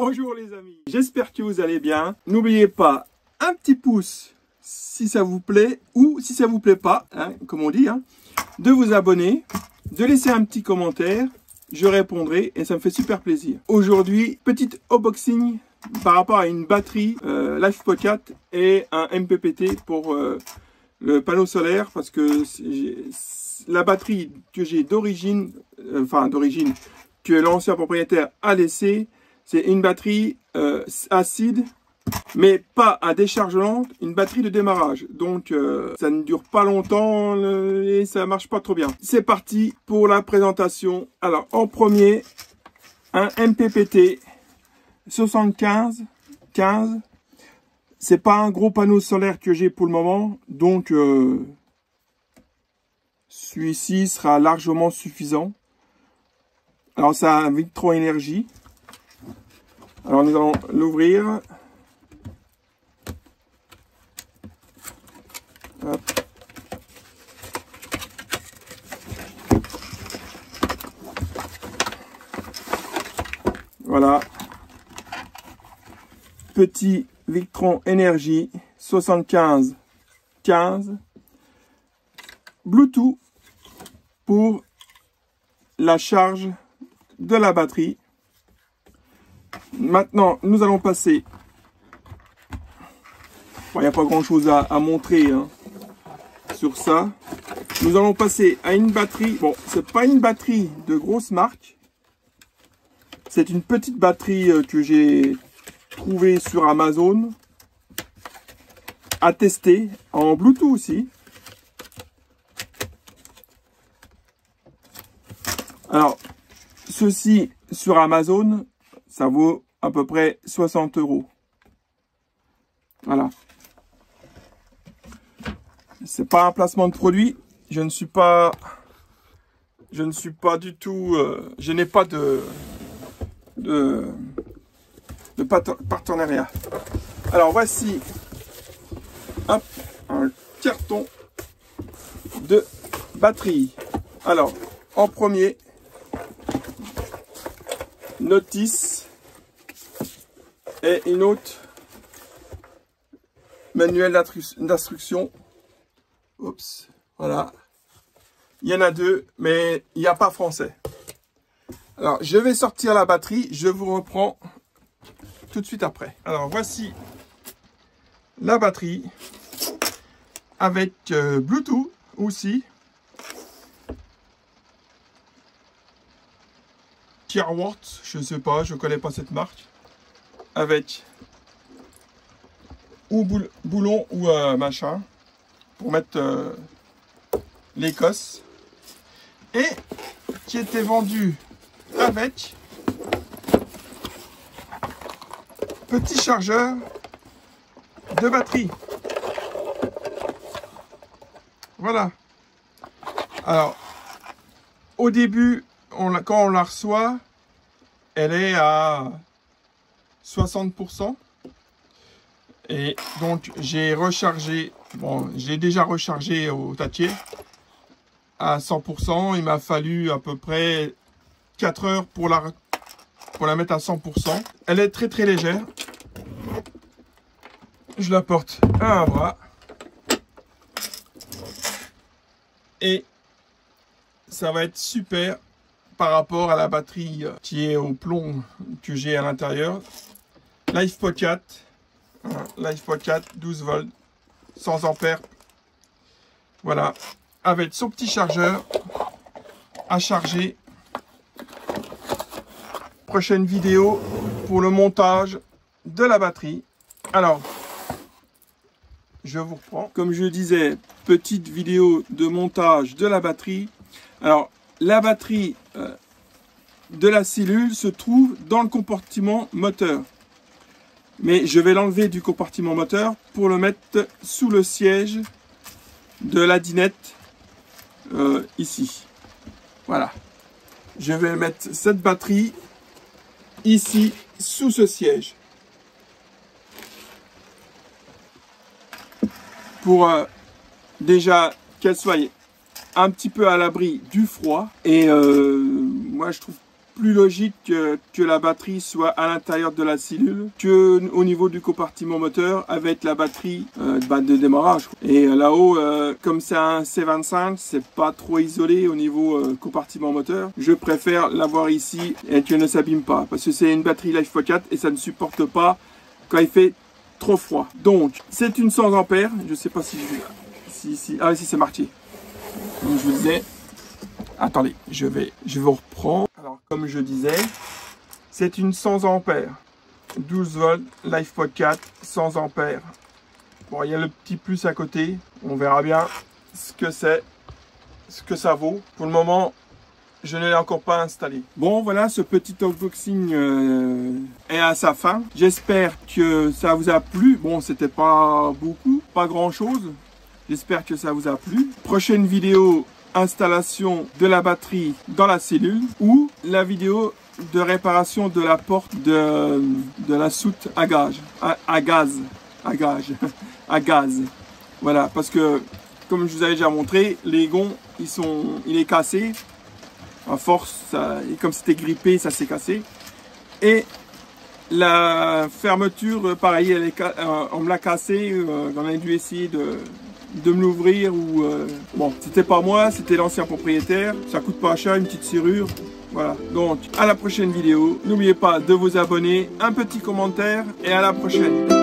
Bonjour les amis, j'espère que vous allez bien. N'oubliez pas, un petit pouce si ça vous plaît ou si ça vous plaît pas, hein, comme on dit, hein, de vous abonner, de laisser un petit commentaire, je répondrai et ça me fait super plaisir. Aujourd'hui, petite unboxing par rapport à une batterie LifePod4 et un MPPT pour le panneau solaire, parce que la batterie que j'ai d'origine, que l'ancien propriétaire a laissé, c'est une batterie acide, mais pas à décharge lente, une batterie de démarrage. Donc ça ne dure pas longtemps et ça marche pas trop bien. C'est parti pour la présentation. Alors en premier, un MPPT 75 15. C'est pas un gros panneau solaire que j'ai pour le moment, donc celui-ci sera largement suffisant. Alors ça a un Victron Énergie. Alors nous allons l'ouvrir. Hop. Voilà. Petit Victron Énergie 75 15. Bluetooth pour la charge de la batterie. Maintenant, nous allons passer. Bon, il n'y a pas grand chose à montrer hein, sur ça. Nous allons passer à une batterie. Bon, c'est pas une batterie de grosse marque. C'est une petite batterie que j'ai trouvée sur Amazon. À tester en Bluetooth aussi. Alors, ceci sur Amazon, ça vaut à peu près 60 €. Voilà. C'est pas un placement de produit. Je ne suis pas du tout. Je n'ai pas de partenariat. Alors voici hop, un carton de batterie. Alors en premier, notice et une autre manuel d'instruction. Oups, voilà. Il y en a deux, mais il n'y a pas français. Alors, je vais sortir la batterie. Je vous reprends tout de suite après. Alors, voici la batterie avec Bluetooth aussi. Tierworth, je ne sais pas, je ne connais pas cette marque. Avec ou boulon ou machin pour mettre l'Écosse. Et qui était vendu avec petit chargeur de batterie. Voilà. Alors, au début, quand on la reçoit, elle est à 60%. Et donc, j'ai rechargé, bon, j'ai déjà rechargé au tâtier à 100%. Il m'a fallu à peu près 4 heures pour la mettre à 100%. Elle est très très légère. Je la porte à un bras. Et ça va être super par rapport à la batterie qui est au plomb que j'ai à l'intérieur. LifePod4. LifePod4 12 volts 100 ampères. Voilà. Avec son petit chargeur à charger. Prochaine vidéo pour le montage de la batterie. Alors, je vous reprends. Comme je disais, petite vidéo de montage de la batterie. Alors, la batterie de la cellule se trouve dans le compartiment moteur. Mais je vais l'enlever du compartiment moteur pour le mettre sous le siège de la dinette ici. Voilà. Je vais mettre cette batterie ici sous ce siège. Pour déjà qu'elle soit un petit peu à l'abri du froid. Et moi je trouve plus logique que la batterie soit à l'intérieur de la cellule que au niveau du compartiment moteur avec la batterie de démarrage. Et là-haut, comme c'est un C25, c'est pas trop isolé au niveau compartiment moteur. Je préfère l'avoir ici et qu'elle ne s'abîme pas parce que c'est une batterie LiFePod4 et ça ne supporte pas quand il fait trop froid. Donc, c'est une 100 ampères. Je sais pas si ah oui, si c'est marqué. Comme je vous disais. Attendez, je vous reprends. Alors, comme je disais, c'est une 100 ampères. 12 volts, LiFePod4, 100 ampères. Bon, il y a le petit plus à côté. On verra bien ce que c'est, ce que ça vaut. Pour le moment, je ne l'ai encore pas installé. Bon, voilà, ce petit unboxing est à sa fin. J'espère que ça vous a plu. Bon, c'était pas beaucoup, pas grand-chose. J'espère que ça vous a plu. Prochaine vidéo, installation de la batterie dans la cellule ou la vidéo de réparation de la porte de la soute à gaz. Voilà, parce que comme je vous avais déjà montré, les gonds, il est cassé. À force, et comme c'était grippé, ça s'est cassé. Et la fermeture, pareil, on me l'a cassé. On a dû essayer de me l'ouvrir ou bon, c'était pas moi, c'était l'ancien propriétaire. Ça coûte pas cher, une petite serrure. Voilà. Donc, à la prochaine vidéo. N'oubliez pas de vous abonner, un petit commentaire et à la prochaine.